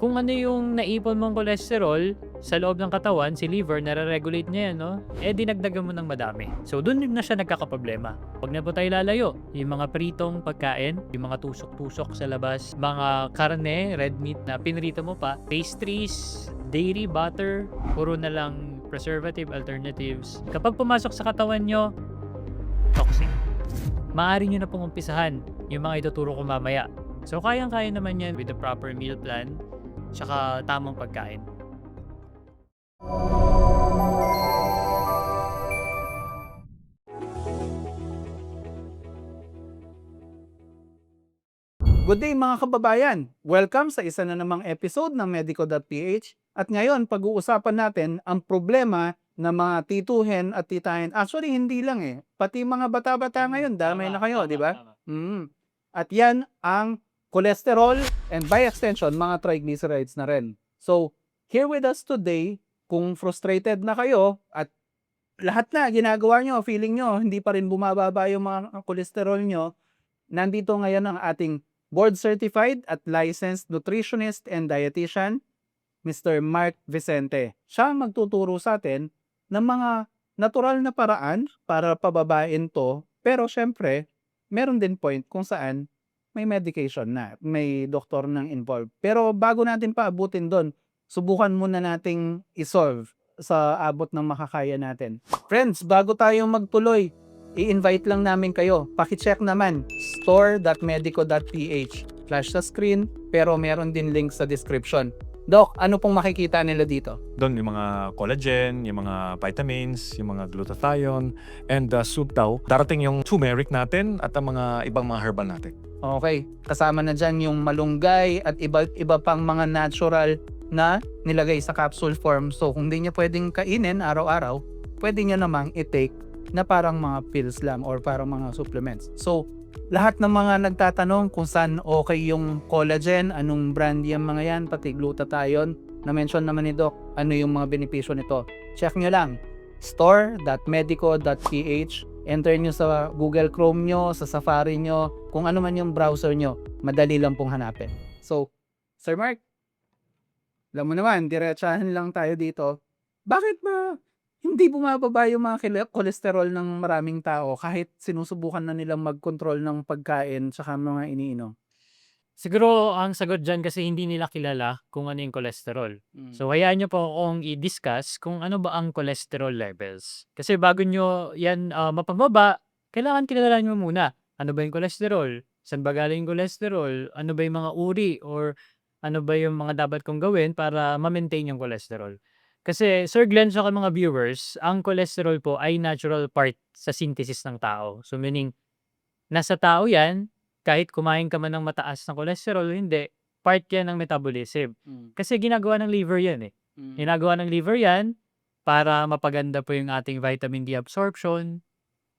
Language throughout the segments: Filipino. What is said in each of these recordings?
Kung ano yung naipon mong cholesterol sa loob ng katawan, si liver, nare-regulate niya yan, no? Eh, dinagdagan mo ng madami. So, dun na siya nagkakaproblema. Huwag na po tayo lalayo. Yung mga pritong pagkain, yung mga tusok-tusok sa labas, mga karne, red meat na pinrito mo pa, pastries, dairy, butter, puro na lang preservative alternatives. Kapag pumasok sa katawan nyo, toxic. Maaari nyo na pong umpisahan yung mga ituturo ko mamaya. So, kayang-kaya naman yan with the proper meal plan, tsaka tamang pagkain. Good day mga kababayan! Welcome sa isa na namang episode ng Medico.ph at ngayon pag-uusapan natin ang problema ng mga tituhin at titahin. Actually hindi lang pati mga bata-bata ngayon damay na kayo, di ba? At yan ang cholesterol and by extension mga triglycerides na rin. So, here with us today, kung frustrated na kayo at lahat na ginagawa nyo, feeling nyo, hindi pa rin bumababa yung mga cholesterol nyo, nandito ngayon ang ating board-certified at licensed nutritionist and dietitian, Mr. Mark Vicente. Siya ang magtuturo sa atin ng mga natural na paraan para pababain to, pero syempre, meron din point kung saan may medication na, may doktor nang involved. Pero bago natin paabutin doon, subukan muna nating isolve sa abot ng makakaya natin. Friends, bago tayo magtuloy, i-invite lang namin kayo. Paki-check naman store.medico.ph. Flash sa screen, pero meron din link sa description. Doc, ano pong makikita nila dito? Doon yung mga collagen, yung mga vitamins, yung mga glutathione, and soon daw, darating yung turmeric natin at ang mga ibang mga herbal natin. Okay, kasama na dyan yung malunggay at iba pang mga natural na nilagay sa capsule form. So kung di niya pwedeng kainin araw-araw, pwede niya namang i-take na parang mga pills lang or parang mga supplements. So lahat ng mga nagtatanong kung saan okay yung collagen, anong brand yung mga yan, pati glutathione, na-mention naman ni Doc, ano yung mga benepisyo nito. Check nyo lang, store.medico.ph, enter nyo sa Google Chrome nyo, sa Safari nyo, kung ano man yung browser nyo, madali lang pong hanapin. So, Sir Mark, alam mo naman, diretsahan lang tayo dito. Bakit ba hindi bumababa yung mga cholesterol ng maraming tao kahit sinusubukan na nilang mag-control ng pagkain tsaka mga iniinom? Siguro ang sagot dyan kasi hindi nila kilala kung ano yung cholesterol. So, hayaan nyo po akong i-discuss kung ano ba ang cholesterol levels. Kasi bago nyo yan mapababa, kailangan kilalanin mo muna. Ano ba yung cholesterol? Saan ba galing yung cholesterol? Ano ba yung mga uri or ano ba yung mga dapat kong gawin para ma-maintain yung cholesterol? Kasi Sir Glenn sa mga viewers, ang cholesterol po ay natural part sa synthesis ng tao. So meaning, nasa tao yan, kahit kumain ka man ng mataas na cholesterol, hindi, part yan ng metabolism. Kasi ginagawa ng liver yan eh. Ginagawa ng liver yan para mapaganda po yung ating vitamin D absorption,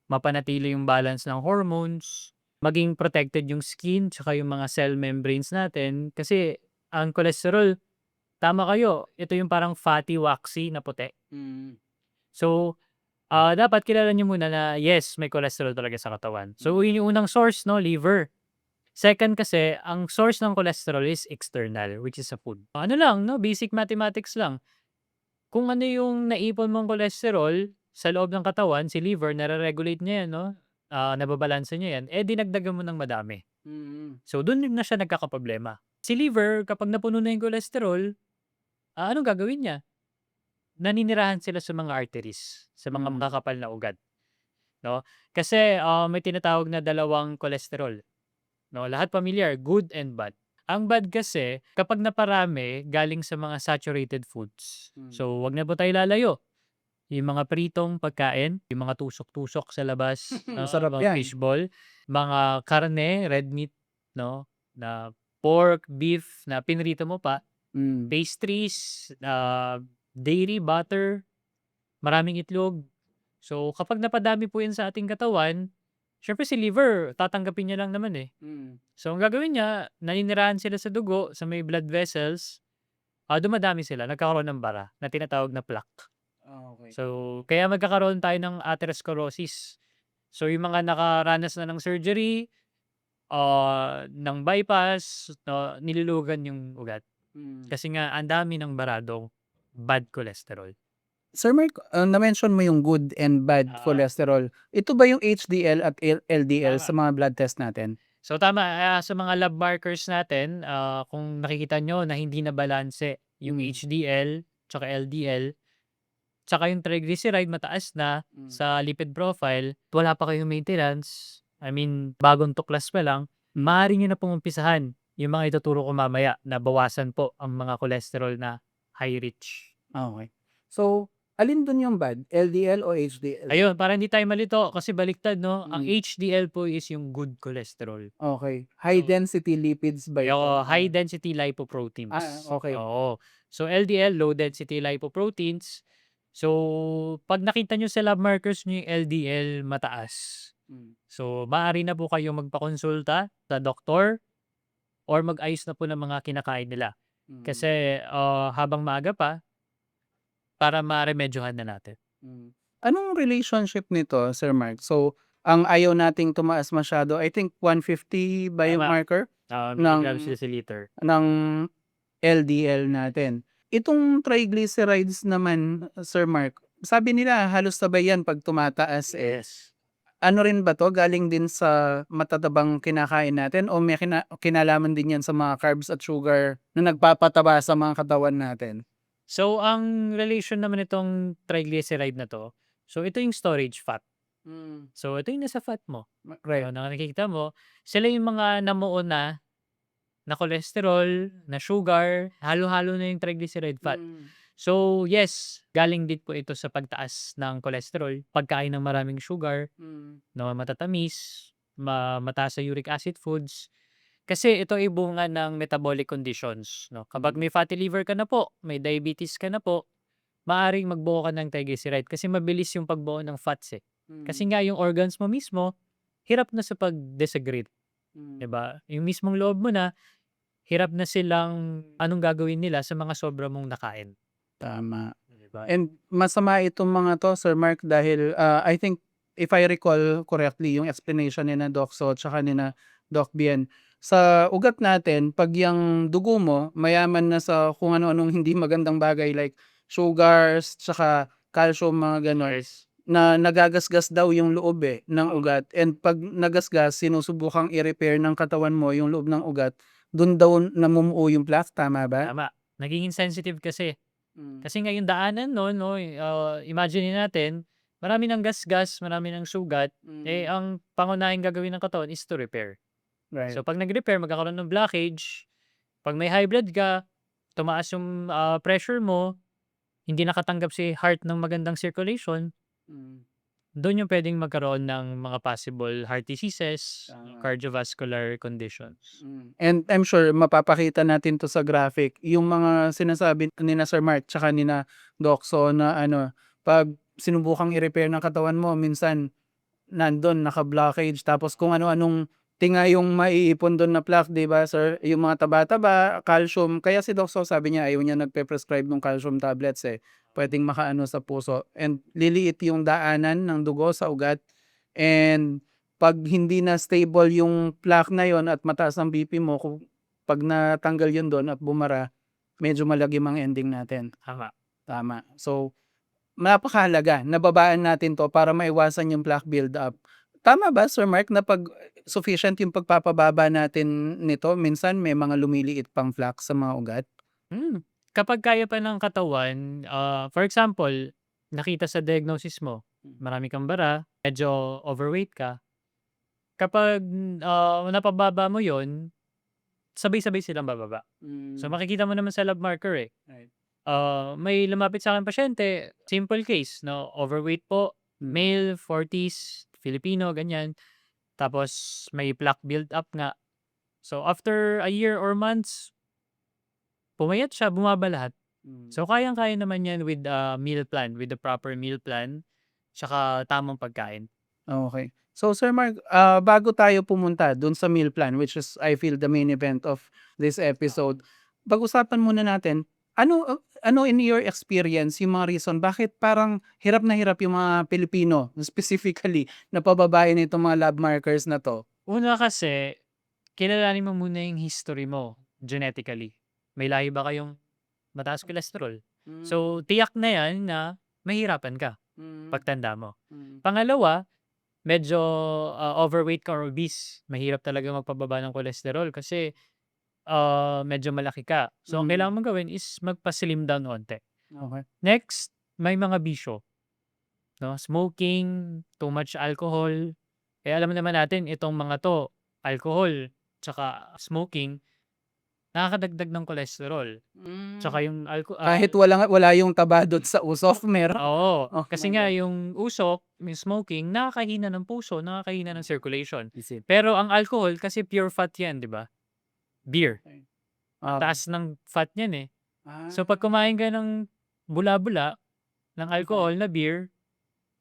mapanatili yung balance ng hormones, maging protected yung skin, tsaka yung mga cell membranes natin. Kasi ang cholesterol, tama kayo, ito yung parang fatty, waxy na puti. So, dapat kilala niyo muna na yes, may cholesterol talaga sa katawan. So, yun yung unang source, no, liver. Second kasi, ang source ng cholesterol is external, which is sa food. Ano lang, no, basic mathematics lang. Kung ano yung naipon mong cholesterol sa loob ng katawan, si liver, nare-regulate niya yan, no? Nababalansa niya yan, eh dinagdagan mo ng madami. So, dun na siya nagkakaproblema. Si liver, kapag napuno na yung cholesterol, anong gagawin niya? Naninirahan sila sa mga arteries, sa mga makakapal na ugat, no? Kasi, may tinatawag na dalawang cholesterol, no? Lahat familiar, good and bad. Ang bad kasi kapag naparami galing sa mga saturated foods. So, 'wag na po tayo lalayo. Yung mga pritong pagkain, yung mga tusok-tusok sa labas, Masarap mga yan. fishball, mga karne, red meat, no, na pork, beef na pinrito mo pa, pastries, dairy, butter, maraming itlog. So, kapag napadami po 'yan sa ating katawan, syempre si liver tatanggapin niya lang naman, eh. So, ang gagawin niya, naninirahan sila sa dugo, sa may blood vessels, dumadami sila, nagkakaroon ng bara na tinatawag na plaque. Okay. So, kaya magkakaroon tayo ng atherosclerosis. So, yung mga nakaranas na ng surgery, ng bypass, no, nilulugan yung ugat. Kasi nga ang dami ng baradong bad cholesterol. Sir Mark, na-mention mo yung good and bad Ah. cholesterol. Ito ba yung HDL at LDL Tama. sa mga blood test natin? So tama, sa mga lab markers natin, kung nakikita nyo na hindi na balanse yung HDL tsaka LDL, tsaka yung triglyceride mataas na sa lipid profile, wala pa kayong maintenance, I mean, bagong tuklas pa lang, maaari nyo na pong umpisahan yung mga ituturo ko mamaya na bawasan po ang mga cholesterol na high rich. Okay. So, alin dun yung bad? LDL o HDL? Ayun, para hindi tayo malito kasi baliktad, no? Ang Mm. HDL po is yung good cholesterol. Okay. High So, density lipids ba ito? high density lipoproteins. Okay. Oo. So LDL, low density lipoproteins. So pag nakita nyo sa lab markers nyo yung LDL mataas, so maaari na po kayo magpakonsulta sa doktor or mag-ayos na po ng mga kinakain nila. Kasi habang maaga pa, para maremedyohan na natin. Anong relationship nito, Sir Mark? So, ang ayaw nating tumaas masyado, I think 150 ba yung Tama. marker Milligrams ng deciliter. ng LDL natin. Itong triglycerides naman, Sir Mark, sabi nila halos sabay yan pag tumataas eh. Yes. Ano rin ba to? Galing din sa matatabang kinakain natin o may kinalaman din yan sa mga carbs at sugar na nagpapataba sa mga katawan natin? So ang relation naman itong triglyceride na to, so ito yung storage fat. So ito yung nasa fat mo. Right. So, na nakikita mo, sila yung mga namuo na cholesterol, na sugar, halo-halo na yung triglyceride fat. So yes, galing din po ito sa pagtaas ng cholesterol, pagkain ng maraming sugar, na matatamis, mataas sa uric acid foods. Kasi ito ay bunga ng metabolic conditions. No? Kapag may fatty liver ka na po, may diabetes ka na po, maaring magbuo ka ng triglyceride kasi mabilis yung pagbuo ng fats eh. Kasi nga yung organs mo mismo, hirap na sa pag-desegrate. Diba? Yung mismong loob mo na, hirap na silang anong gagawin nila sa mga sobra mong nakain. Tama. Diba? And masama itong mga to, Sir Mark, dahil I think, if I recall correctly, yung explanation ni na Doc So tsaka ni na Doc Bien, sa ugat natin, pag yung dugo mo, mayaman na sa kung ano-anong hindi magandang bagay like sugars, tsaka calcium, mga ganon, Yes. na nagagasgas daw yung loob ng ugat. And pag nagasgas, sinusubukang i-repair ng katawan mo yung loob ng ugat, dun daw namumuo yung plaque, tama ba? Tama. Nagiging sensitive kasi. Kasi nga yung daanan no, imagine natin, marami ng gasgas, marami ng sugat, ang pangunahing gagawin ng katawan is to repair. Right. So pag nag-repair, magkakaroon ng blockage. Pag may high blood ka, tumaas yung pressure mo, hindi nakatanggap si heart ng magandang circulation, doon yung pwedeng magkaroon ng mga possible heart diseases, Tama. cardiovascular conditions. And I'm sure mapapakita natin to sa graphic, yung mga sinasabi ni na Sir Mark tsaka ni na Doc So na pag sinubukang i-repair ng katawan mo, minsan nandun naka-blockage, tapos kung ano-anong tinga yung maiipon doon na plaque, 'di ba, sir? Yung mga taba-taba, calcium. Kaya si Doc So sabi niya ayaw niya nagpe-prescribe ng calcium tablets pwedeng makaano sa puso. And liliit yung daanan ng dugo sa ugat. And pag hindi na stable yung plaque na yon at mataas ang BP mo, pag natanggal yun doon at bumara, medyo malagim ang ending natin. Tama. Tama. So, napakahalaga. Nababaan natin to para maiwasan yung plaque build-up. Tama ba, Sir Mark, na pag sufficient yung pagpapababa natin nito, minsan may mga lumiliit pang plaque sa mga ugat? Kapag kaya pa ng katawan, for example, nakita sa diagnosis mo, marami kang bara, medyo overweight ka, kapag napababa mo yon, sabay-sabay silang bababa. So makikita mo naman sa lab marker Right. may lumapit sa akin pasyente, simple case, no? Overweight po, male, 40s, Filipino, ganyan. Tapos may plaque build up nga. So after a year or months, pumayat siya, bumaba lahat. So kayang-kaya naman yan with meal plan, with the proper meal plan, tsaka tamang pagkain. Okay. So, Sir Mark, bago tayo pumunta dun sa meal plan, which is, I feel, the main event of this episode, pag-usapan muna natin, ano in your experience yung mga reason bakit parang hirap na hirap yung mga Pilipino, specifically, na pababain itong mga lab markers na to? Una kasi, kilalanin mo muna yung history mo genetically. May lahi ba kayong mataas cholesterol? Mm. So, tiyak na yan na mahihirapan ka Mm. pagtanda mo. Mm. Pangalawa, medyo overweight ka or obese. Mahirap talaga magpababa ng cholesterol kasi medyo malaki ka. So, ang Mm. kailangan mong gawin is magpa-slim down onte. Okay. Next, may mga bisyo. No? Smoking, too much alcohol. Eh, alam naman natin, itong mga to, alcohol, tsaka smoking, nakakadagdag ng cholesterol. Tsaka yung Kahit wala yung tabadot sa usok, meron. oo. Oh Kasi my nga, God. yung usok, yung smoking, nakakahina ng puso, nakakahina ng circulation. Isip. Pero ang alcohol, kasi pure fat yan, di ba? Beer. Ah, Taas ng fat yan eh. ah, So, pag kumain ka ng bula-bula, ng alcohol na beer,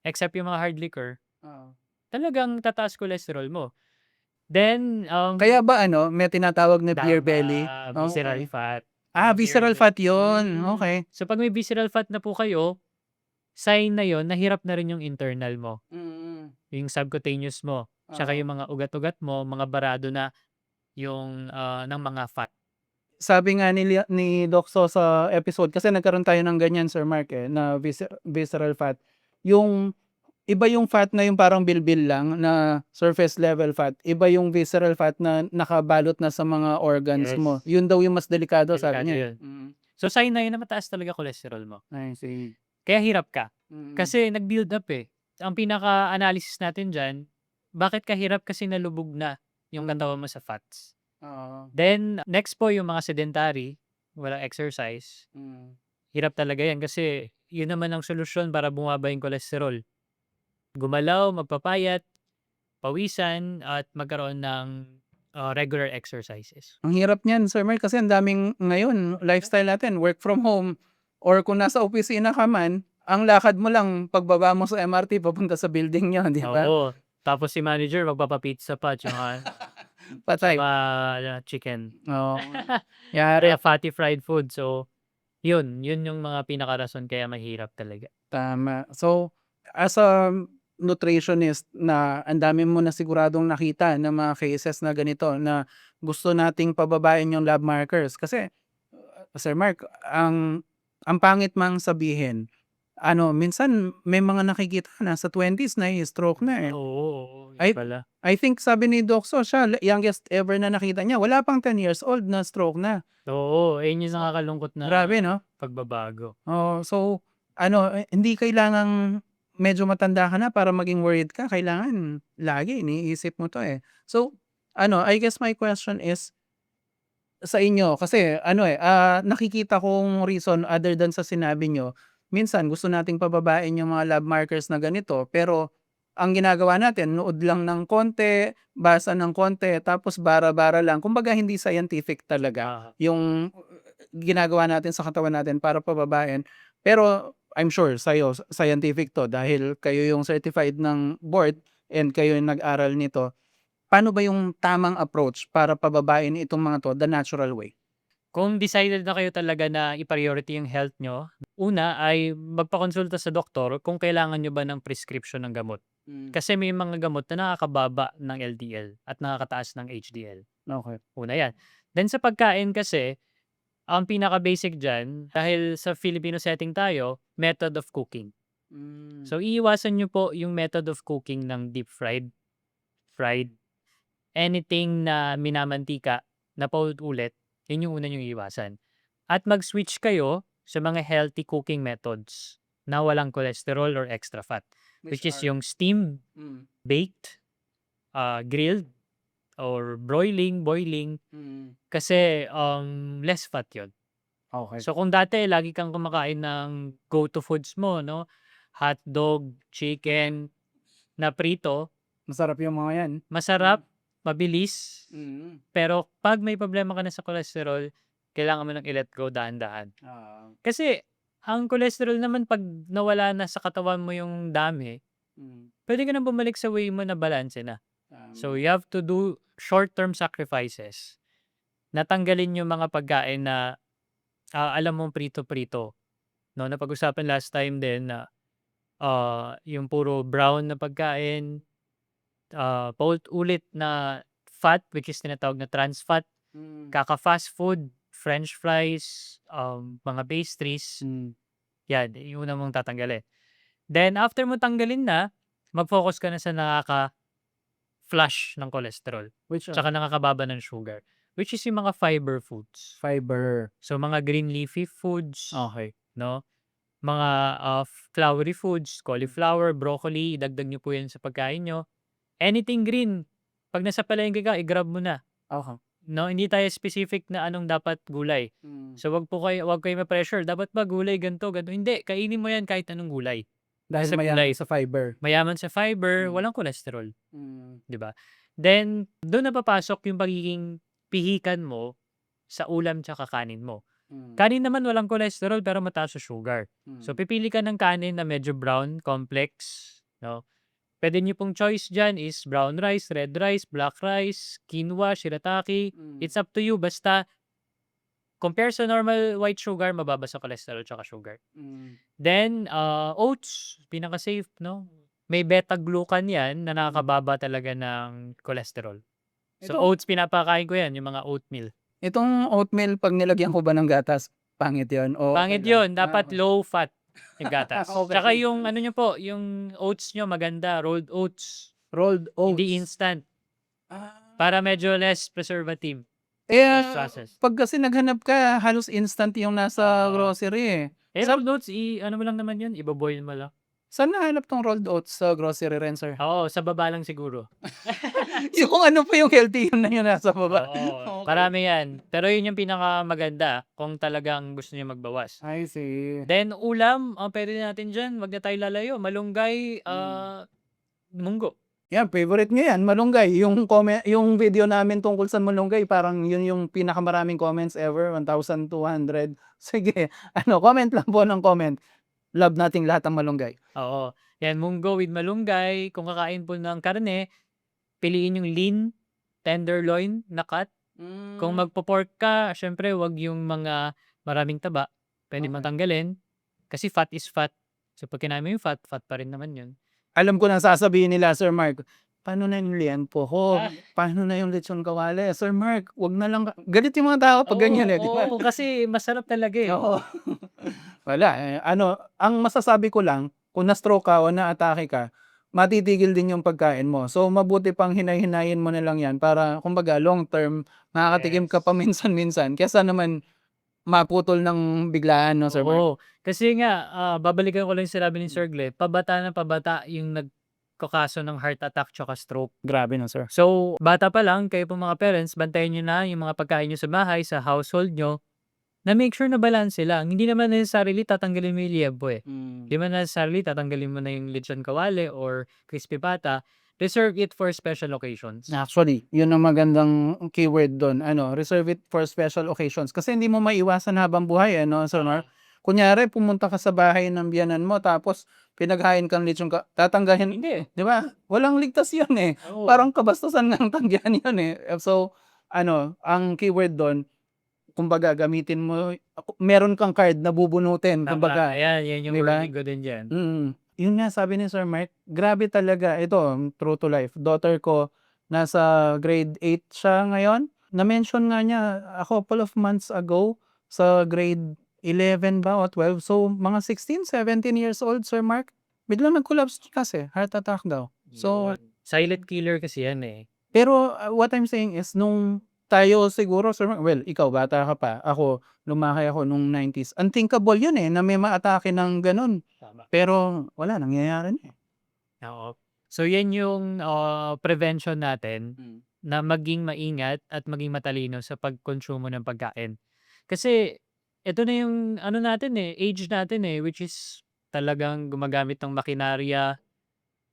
except yung mga hard liquor, oo. talagang tataas cholesterol mo. Then, Kaya ba may tinatawag na beer belly? visceral Okay. fat. Visceral Beer fat yun. Mm. Okay. So, pag may visceral fat na po kayo, sign na yon nahirap na rin yung internal mo, yung subcutaneous mo, tsaka Oo. yung mga ugat-ugat mo, mga barado na yung ng mga fat. Sabi nga ni Doc So sa episode, kasi nagkaroon tayo ng ganyan, Sir Mark, na visceral fat. Yung iba yung fat na yung parang bilbil lang na surface level fat. Iba yung visceral fat na nakabalot na sa mga organs Yes. mo. Yun daw yung mas delikado, sabi Delikado niya. yun. So, sign na yun na mataas talaga cholesterol mo. I see. Kaya hirap ka. Mm. Kasi nag-build up eh. Ang pinaka-analysis natin dyan, bakit ka hirap? Kasi nalubog na yung katawan mo sa fats. Oo. Then, next po yung mga sedentary, walang exercise. Hirap talaga yan kasi yun naman ang solusyon para bumaba yung cholesterol. Gumalaw, magpapayat, pawisan, at magkaroon ng regular exercises. Ang hirap niyan, Sir Mark, kasi ang daming ngayon, lifestyle natin, work from home, or kung nasa opisina ka man, ang lakad mo lang pagbaba mo sa MRT papunta sa building niyo, di ba? Oo. Tapos si manager magpapapizza pa, tsaka Patay. chicken. Oo. Yari. Kaya fatty fried food. So, yun yung mga pinakarason kaya mahirap talaga. Tama. So, as a nutritionist na ang dami mo na siguradong nakita ng mga cases na ganito na gusto nating pababain yung lab markers. Kasi, Sir Mark, ang pangit mang sabihin, minsan may mga nakikita na sa 20s na stroke na eh. Oo, yun Ay- pala. I think sabi ni Doc So, siya, youngest ever na nakita niya, wala pang 10 years old na stroke na. Oo, yun yung nakakalungkot na Grabe, no? pagbabago. So, hindi kailangang medyo matanda ka na para maging worried ka. Kailangan lagi iniisip mo to eh. So, I guess my question is sa inyo, kasi nakikita kong reason other than sa sinabi nyo, minsan gusto nating pababain yung mga lab markers na ganito, pero ang ginagawa natin, nood lang ng konti, basa ng konti, tapos bara-bara lang. Kumbaga hindi scientific talaga yung ginagawa natin sa katawan natin para pababain. Pero I'm sure sa'yo, scientific to dahil kayo yung certified ng board and kayo yung nag-aral nito. Paano ba yung tamang approach para pababain itong mga to the natural way? Kung decided na kayo talaga na i-priority yung health nyo, una ay magpakonsulta sa doktor kung kailangan nyo ba ng prescription ng gamot. Kasi may mga gamot na nakakababa ng LDL at nakakataas ng HDL. Okay. Una yan. Then sa pagkain kasi, ang pinaka-basic dyan, dahil sa Filipino setting tayo, method of cooking. So, iiwasan nyo po yung method of cooking ng deep fried, anything na minamantika na paulit-ulit, yun yung una nyo iiwasan. At mag-switch kayo sa mga healthy cooking methods na walang cholesterol or extra fat. Which is yung steamed, baked, grilled, or boiling, kasi less fat yun. Okay. So kung dati lagi kang kumakain ng go-to foods mo, no? Hotdog, chicken, na prito, Masarap yung mga yan. masarap, mabilis, pero pag may problema ka na sa cholesterol, kailangan mo nang i-let go dahan-dahan. Kasi ang cholesterol naman pag nawala na sa katawan mo yung dami, pwede ka nang bumalik sa way mo na balanse na. So you have to do short-term sacrifices. Natanggalin yung mga pagkain na alam mong prito-prito. No, napag-usapan last time din na yung puro brown na pagkain, paulit-ulit na fat, which is tinatawag na trans fat, kaka-fast food, french fries, mga pastries, yan, yung una mong tatanggalin. Then after mo tanggalin na, mag-focus ka na sa nakaka-flush ng cholesterol, Which tsaka nakakababa ng sugar, which is yung mga fiber foods. fiber. So mga green leafy foods, Okay. no? Mga flowery foods, cauliflower, broccoli, idagdag niyo po yan sa pagkain niyo. Anything green, 'pag nasa palengke ka, i-grab mo na, Okay. no? Hindi tayo specific na anong dapat gulay. So wag kayo ma-pressure, dapat ba gulay ganito, ganito. Hindi, kainin mo yan kahit anong gulay. Dahil Sa mayaman gulay. sa fiber. Mayaman sa fiber, Mm. walang cholesterol, 'di ba? Then doon na papasok yung pagiging pihikan mo sa ulam tsaka kanin mo. Kanin naman walang cholesterol pero mataas sa sugar. So pipili ka ng kanin na medyo brown, complex, no? Puwede niyo pong choice diyan is brown rice, red rice, black rice, quinoa, shirataki. It's up to you, basta compare sa normal white sugar, mababa sa cholesterol tsaka sugar. Then, oats, pinaka-safe, no? May beta-glucan 'yan na nakakababa talaga ng cholesterol. So, Ito, oats pinapakain ko 'yan, yung mga oatmeal. itong oatmeal 'pag nilagyan ko ba ng gatas, pangit 'yun o okay Pangit lang? 'yun, dapat Okay. low fat yung gatas. Okay. Tsaka yung ano niyo po, yung oats niyo maganda, rolled oats, Rolled oats. hindi instant, Ah. para medyo less preservative, Eh, less processed. 'pag kasi naghanap ka halos instant yung nasa Oo. grocery, eh. Eh, Sa rolled oats ano mo lang naman 'yun, ibo-boil mo lang. saan nahanap 'tong rolled oats sa grocery rin, sir? Oo, sa baba lang siguro. Yung kung ano pa yung healthy yun na yung nasa baba. Oo, Okay. marami 'yan. Pero 'yun yung pinakamaganda kung talagang gusto niyo magbawas. I see. Then ulam, puwede natin diyan, 'wag na tayo lalayo, malunggay, munggo. Yan, favorite niyo yan, malunggay. Yung video namin tungkol sa malunggay, parang yun yung pinakamaraming comments ever, 1,200. Sige, comment lang po ng comment. Love nating lahat ang malunggay. Oo, 'yan munggo with malunggay. Kung kakain po ng karne, piliin yung lean, tenderloin na cut. Kung magpo-pork ka, siyempre 'wag yung mga maraming taba, puwede mong Okay. tanggalin, kasi fat is fat. So, 'pag kinain mo yung fat, fat pa rin naman 'yun. Alam ko na sasabihin nila, Sir Mark, paano na yung liempo ko? Ah. Paano na yung lechon kawali? Sir Mark, wag na lang. Galit yung mga tao pag ganyan, eh, di ba? Oo, kasi masarap talaga, eh. Oo. Wala, ang masasabi ko lang, kung na-stroke ka o na-atake ka, matitigil din yung pagkain mo. So, mabuti pang hinay-hinayin mo na lang yan para, kumbaga, long term, makakatikim ka Yes. pa minsan-minsan. Kesa naman maputol ng biglaan, no, Sir Mark? Oo, kasi nga, babalikan ko lang yung sinabi ni Sir Gle, pabata na pabata yung nagkakaso ng heart attack tsaka stroke. Grabe no, sir. So, bata pa lang, kayo po mga parents, bantayan niyo na yung mga pagkain niyo sa bahay, sa household niyo, na make sure na balanse lang. Hindi naman necessarily tatanggalin mo yung liempo, eh. Hindi naman necessarily tatanggalin mo na yung lechon kawali or crispy pata. Reserve it for special occasions. Actually, yun ang magandang keyword doon. Reserve it for special occasions. Kasi hindi mo maiwasan habang buhay, Sir Mark? Kunyari, pumunta ka sa bahay ng biyanan mo, tapos pinaghain kang lechon ka, tatanggahin, Hindi. di ba? Walang ligtas yun, eh. Oo. Parang kabastusan ng tanggihan yun, eh. So, ang keyword doon, kumbaga, gamitin mo, meron kang card na bubunutin, Tama, kumbaga. ayan, yan yung Di ba? wording ko din dyan. Yun nga sabi ni Sir Mark, grabe talaga. Ito, true to life. Daughter ko, nasa grade 8 siya ngayon. Na-mention nga niya a couple of months ago sa grade 11 ba o 12. So, mga 16, 17 years old, Sir Mark. Biglang nag-collapse kasi, heart attack daw. So, Yun. Silent killer kasi yan, eh. pero what I'm saying is, nung tayo siguro, Sir Mark, well, ikaw, bata ka pa. Ako, lumaki ako nung 90s. Unthinkable yun, na may maatake ng ganun. Tama. Pero, wala, nangyayari na, eh. Oo. So, yan yung prevention natin na maging maingat at maging matalino sa pagkonsumo ng pagkain. Kasi, ito na yung natin, age natin, which is talagang gumagamit ng makinarya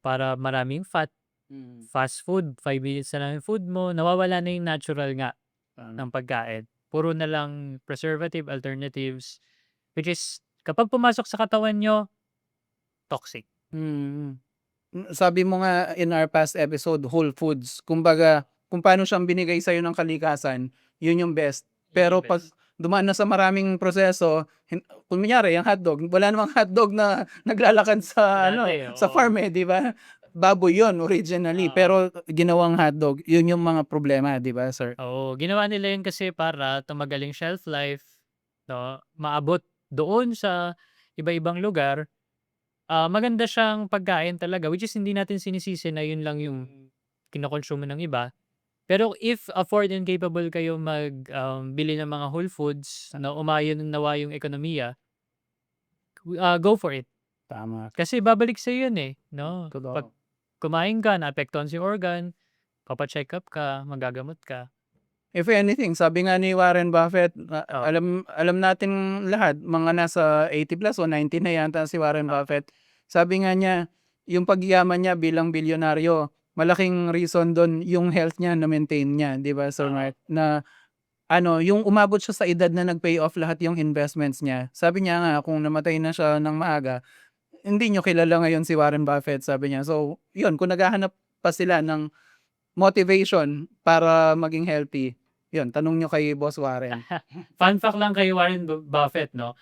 para maraming fat, fast food, 5 minutes na lang yung food mo, nawawala na yung natural nga ng pagkain. Puro na lang preservative alternatives, which is kapag pumasok sa katawan nyo, toxic. Sabi mo nga in our past episode, whole foods. Kumbaga, kung paano siyang binigay sa'yo ng kalikasan, yun yung best. Pero pag dumaan na sa maraming proseso, kunyari, yung hotdog, wala namang hotdog na naglalakad sa Dati, sa oo. farm, di ba? baboy yon originally, Oo. pero ginawang hotdog. Yun yung mga problema, di ba, sir? Oo, ginawa nila yun kasi para tumagal yung shelf life, 'no, maabot doon sa iba-ibang lugar. Maganda siyang pagkain talaga, which is hindi natin sinisisi na yun lang yung kinokonsumo ng iba. Pero if afford and capable kayo bili ng mga whole foods na umayon nawa yung ekonomiya, go for it. Tama. Kasi babalik sa'yo yun, eh, 'no? Pag Totoo. kumain ka, naapektuhan si organ, papa-check-up ka, magagamot ka. If anything, sabi nga ni Warren Buffett, Oo, alam natin lahat, mga nasa 80 plus o 90 na yata si Warren oo, Buffett. Sabi nga niya, yung pagyaman niya bilang bilyonaryo, malaking reason doon yung health niya na maintain niya, 'di ba, Sir oo. Mark? Na yung umabot siya sa edad na nag-pay off lahat yung investments niya. Sabi niya nga kung namatay na siya ng maaga, hindi niyo kilala ngayon si Warren Buffett, sabi niya. So, yun, kung naghahanap pa sila ng motivation para maging healthy, yun, tanong niyo kay Boss Warren. Fun fact lang kay Warren Buffett, 'no,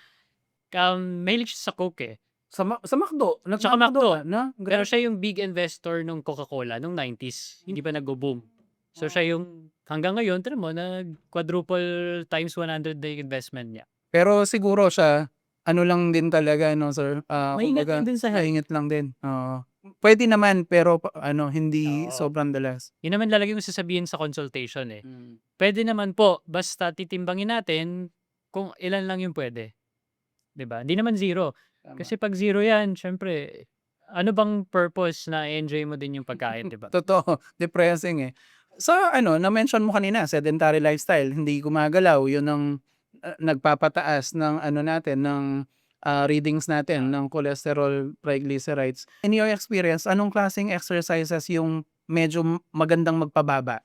mahilig siya sa Coke, eh, Sa McDo, tsaka nagma-McDo McDo. ka na? Pero Grabe. siya yung big investor nung Coca-Cola nung 90s, hindi pa nagbo-boom. So siya yung hanggang ngayon tignan mo nag-quadruple times 100 na yung investment niya. Pero siguro siya, ano lang din talaga, no, sir, Maingat kumbaga lang din sa health. maingat lang din, oo. Puwede naman pero hindi Oo, sobrang dalas. yun naman lagi kong sasabihin sa consultation, eh. Mm. Puwede naman po basta titimbangin natin kung ilan lang yung puwede, 'di ba? Hindi naman zero. Tama. Kasi 'pag zero 'yan siyempre ano bang purpose na enjoy mo din yung pagkain, 'di ba? Totoo, depressing, eh. Sa na-mention mo kanina, sedentary lifestyle, hindi gumagalaw, yun ang, nagpapataas ng natin, ng, readings natin Ah, ng cholesterol, triglycerides. In your experience, anong klaseng exercises yung medyo magandang magpababa?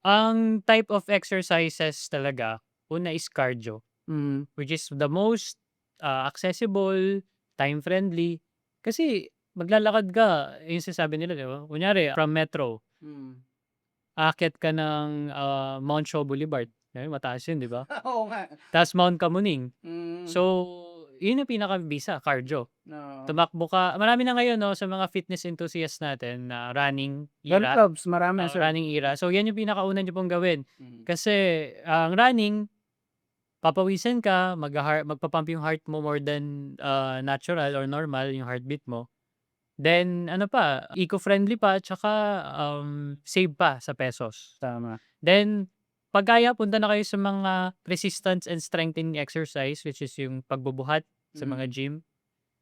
ang type of exercises talaga, una is cardio, Mm, which is the most, accessible, time-friendly. Kasi maglalakad ka, yung sinasabi nila, 'di ba? Kunyari from Metro, mm. aakyat ka ng, Mount Shaw Boulevard, mataas yun, 'di ba? Oo nga. Ta's Mount Kamuning. Hmm, So, yun yung pinakabisa, cardio. oo. Tumakbo ka marami na ngayon 'no, sa mga fitness enthusiast natin na running Run era, clubs, marami, sir. running era. So, yan yung pinakauna niyo pong gawin. Mm. Kasi ang running, papawisan ka, magpa-pump yung heart mo more than, natural or normal yung heartbeat mo. Then ano pa, eco-friendly pa tsaka, save pa sa pesos. Tama. Then, 'pag kaya punta na kayo sa mga resistance and strengthening exercise, which is yung pagbubuhat sa Mm. mga gym.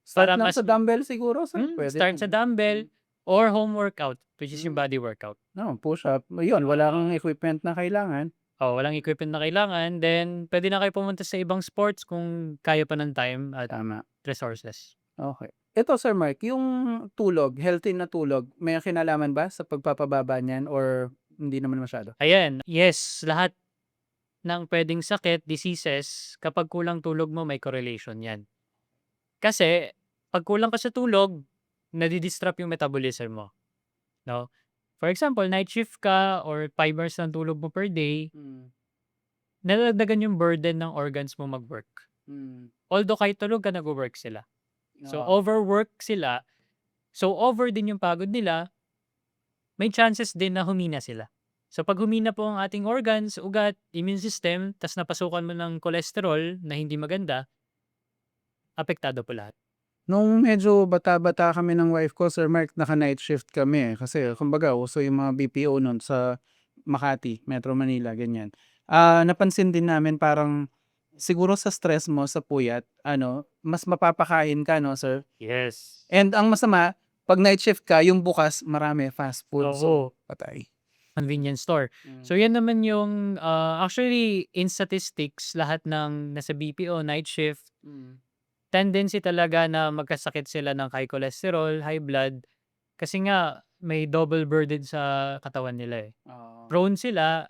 Start Para lang mas sa dumbbell siguro, sir, puwede start na. sa dumbbell or home workout, which is yung Hmm. body workout. Push-up, yun, wala Oo. kang equipment na kailangan. Oo, walang equipment na kailangan. Then puwede na kayo pumunta sa ibang sports kung kaya pa ng time at Tama, resources. okey. Ito, Sir Mark, yung tulog, healthy na tulog, may kinalaman ba sa pagpapababa niyan or hindi naman masyado? Ayan, yes, lahat ng puwedeng sakit, diseases, kapag kulang tulog mo may correlation 'yan. Kasi 'pag kulang ka sa tulog, nadi-disrupt yung metabolism mo, 'no? For example, night shift ka or 5 hours ng tulog mo per day, Mm, nadadagdagan yung burden ng organs mo mag-work. mm, Although kahit tulog ka, nagwo-work sila. So, oo, overwork sila, so over din yung pagod nila, may chances din na humina sila. So, 'pag humina po ang ating organs, ugat, immune system, ta's napasukan mo ng cholesterol na hindi maganda, apektado po lahat. nung medyo bata-bata kami ng wife ko, Sir Mark, naka-night shift kami, kasi kumbaga uso yung mga BPO nun sa Makati, Metro Manila, ganyan. Napansin din namin parang siguro sa stress mo, sa puyat, mas mapapakain ka, 'no, sir? Yes. And ang masama, 'pag night shift ka, yung bukas marami fast food, so Oo. patay. Convenience store. Mm. So yan naman yung, actually in statistics lahat ng nasa BPO, night shift, Mm. tendency talaga na magkasakit sila ng high cholesterol, high blood, kasi nga may double burden sa katawan nila, eh. Oo. Prone sila,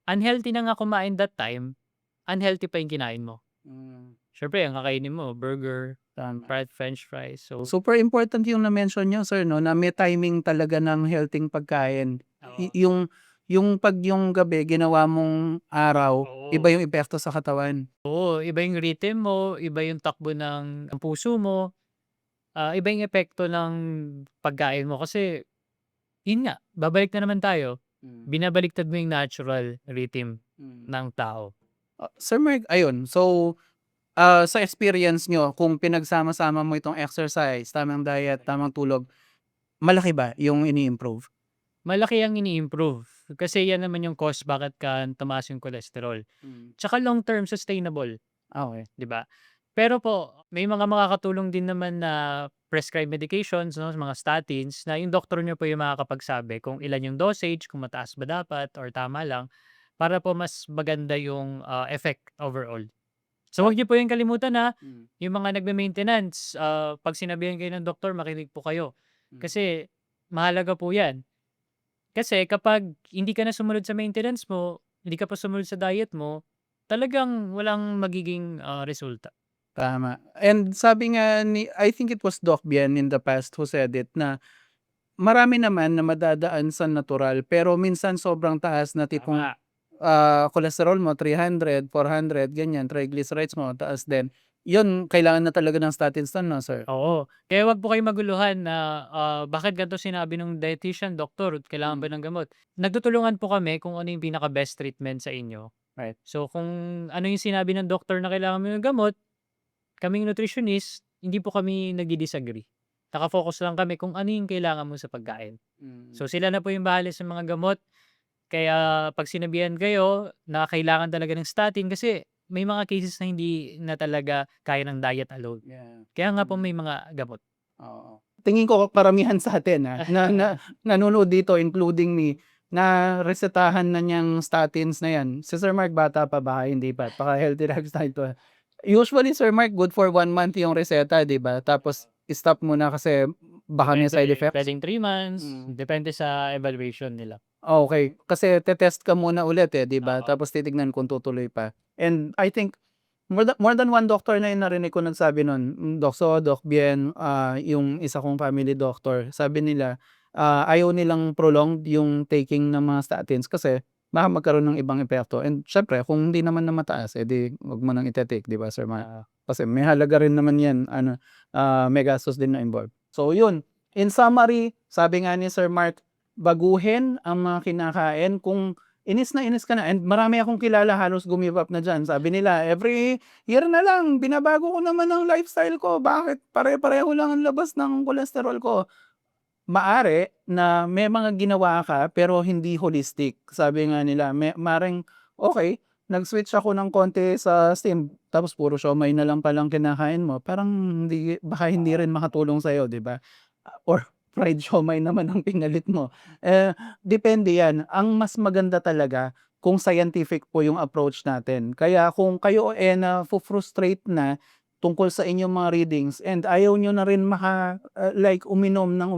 unhealthy na nga kumain that time, unhealthy pa yung kinain mo. Mm. Siyempre ang kakainin mo burger, Tama. fried french fries, so Super important yung na-mention niyo, sir, 'no, na may timing talaga ng healthing pagkain. oo. Yung 'pag yung gabi ginawa mong araw, Oo. iba yung epekto sa katawan. Oo, iba yung rhythm mo, iba yung takbo ng puso mo. iba yung epekto ng pagkain mo kasi yun nga, babalik na naman tayo, binabaliktad mo yung natural rhythm ng tao. Sir Mark, ayun. So, sa experience nyo, kung pinagsama-sama mo itong exercise, tamang diet, tamang tulog, malaki ba yung ini-improve? Malaki ang ini-improve kasi yan naman yung cause bakit ka tumaas yung cholesterol. Tsaka long term sustainable, Okay. 'di ba? Pero po, may mga makakatulong din naman na prescribed medications, no, mga statins, na yung doktor niyo po yung makakapagsabi kung ilan yung dosage, kung mataas ba dapat or tama lang, para po mas maganda yung effect overall. So, huwag niyo po yung kalimutan na yung mga nagme-maintenance, 'pag sinabihan kayo ng doktor, makinig po kayo. Kasi mahalaga po yan. Kasi kapag hindi ka na sumunod sa maintenance mo, hindi ka pa sumunod sa diet mo, talagang walang magiging resulta. Tama. And sabi nga ni, I think it was Doc Bien in the past who said it, na marami naman na madadaan sa natural pero minsan sobrang taas na tipong Tama. cholesterol mo 300, 400, ganyan, triglycerides mo taas din. Yun, kailangan na talaga ng statins na, no, sir? Oo. Kaya wag po kayong maguluhan na bakit ganito sinabi ng dietitian, doktor, kailangan ba ng gamot? Nagtutulungan po kami kung ano yung pinaka-best treatment sa inyo. Right. So kung ano yung sinabi ng doktor na kailangan mo ng gamot, kaming nutritionist, hindi po kami nagdi-disagree. Naka-focus lang kami kung ano yung kailangan mo sa pagkain. So sila na po yung bahala sa mga gamot. Kaya 'pag sinabihan kayo na kailangan talaga ng statin kasi may mga cases na hindi na talaga kaya ng diet alone. Yeah. Kaya nga po may mga gamot. Oo. Tingin ko karamihan sa atin na nanonood dito including me, na resetahan na niyang statins na yan. Si Sir Mark bata pa ba? Hindi pa. Baka healthy lifestyle to. Usually Sir Mark, good for 1 month yung reseta, 'di ba? Tapos stop muna kasi baka may side effects. Puwedeng 3 months, depende sa evaluation nila. Okay, kasi te-test ka muna ulit, 'di ba? Oo. Tapos titignan kung tutuloy pa. And I think more than one doctor na yung narinig ko nagsabi nun, Doc So, Doc Bien, yung isa kong family doctor, sabi nila, ayaw nilang prolonged yung taking ng mga statins kasi baka magkaroon ng ibang epekto. And syempre kung hindi naman na mataas, 'di wag mo nang ite-take, 'di ba, Sir Mark? Oo. Kasi may halaga rin naman 'yan, may gastos din na involved. So yun, in summary, sabi nga ni Sir Mark, baguhin ang mga kinakain kung inis na inis ka na, and marami akong kilala halos give up na diyan. Sabi nila, every year na lang binabago ko naman ang lifestyle ko, bakit pare-pareho lang ang labas ng cholesterol ko? Maari na may mga ginawa ka pero hindi holistic. Sabi nga nila, maaaring okay, nag-switch ako ng konti sa steam tapos puro siomai na lang palang kinakain mo, parang baka hindi rin makatulong sa'yo, 'di ba? Or fried siomai naman ang pinalit mo. Depende 'yan. Ang mas maganda talaga kung scientific po yung approach natin. Kaya kung kayo, nafu-frustrate na tungkol sa inyong mga readings and ayaw nyo na rin like uminom ng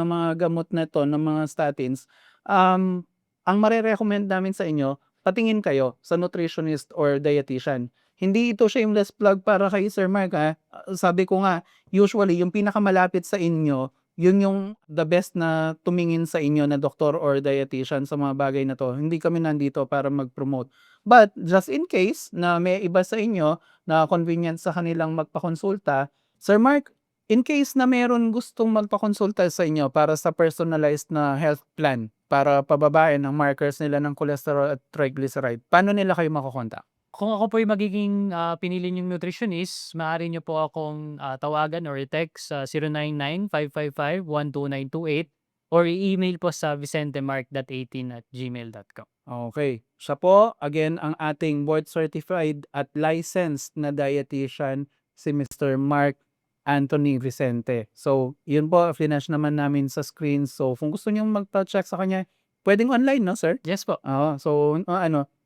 mga gamot na 'to, ng mga statins, ang mare-recommend namin sa inyo, patingin kayo sa nutritionist or dietitian. Hindi ito shameless plug para kay Sir Mark, sabi ko nga, usually yung pinakamalapit sa inyo, yun yung the best na tumingin sa inyo na doktor or dietitian sa mga bagay na 'to. Hindi kami nandito para mag-promote. But just in case na may iba sa inyo na convenient sa kanilang magpakonsulta, Sir Mark, in case na meron gustong magpakonsulta sa inyo para sa personalized na health plan para pababain ang markers nila ng cholesterol at triglyceride, paano nila kayo makokontak? Kung ako po yung magiging pinili niyong nutritionist, maaari niyo po akong tawagan or i-text sa 099-555-12928 or i-email po sa vicentemark.18@gmail.com. Okay. Siya po, again, ang ating board-certified at licensed na dietitian, si Mr. Mark Anthony Vicente. So, yun po, flash naman namin sa screen. So, kung gusto niyong magpa-check sa kanya, pwedeng online, no, sir? Yes po. Oo. So,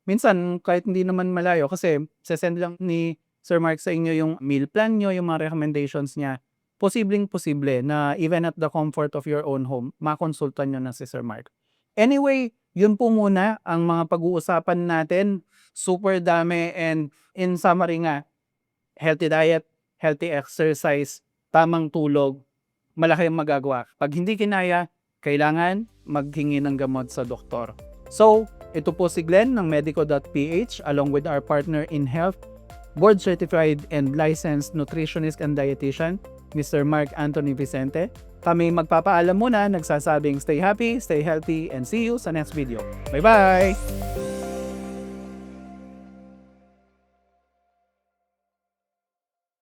minsan kahit hindi naman malayo kasi se-send lang ni Sir Mark sa inyo yung meal plan niyo, yung mga recommendations niya. Posibleng-posible na even at the comfort of your own home, makonsulta niyo na si Sir Mark. Anyway, yun po muna ang mga pag-uusapan natin. Super dami, and in summary nga, healthy diet, healthy exercise, tamang tulog, malaki ang magagawa. Pag hindi kinaya, kailangan maghingi ng gamot sa doktor. So, ito po si Glenn ng Medico.ph along with our partner in health, board certified and licensed nutritionist and dietitian, Mr. Mark Anthony Vicente. Kami magpapaalam muna, nagsasabing stay happy, stay healthy, and see you sa next video. Bye-bye!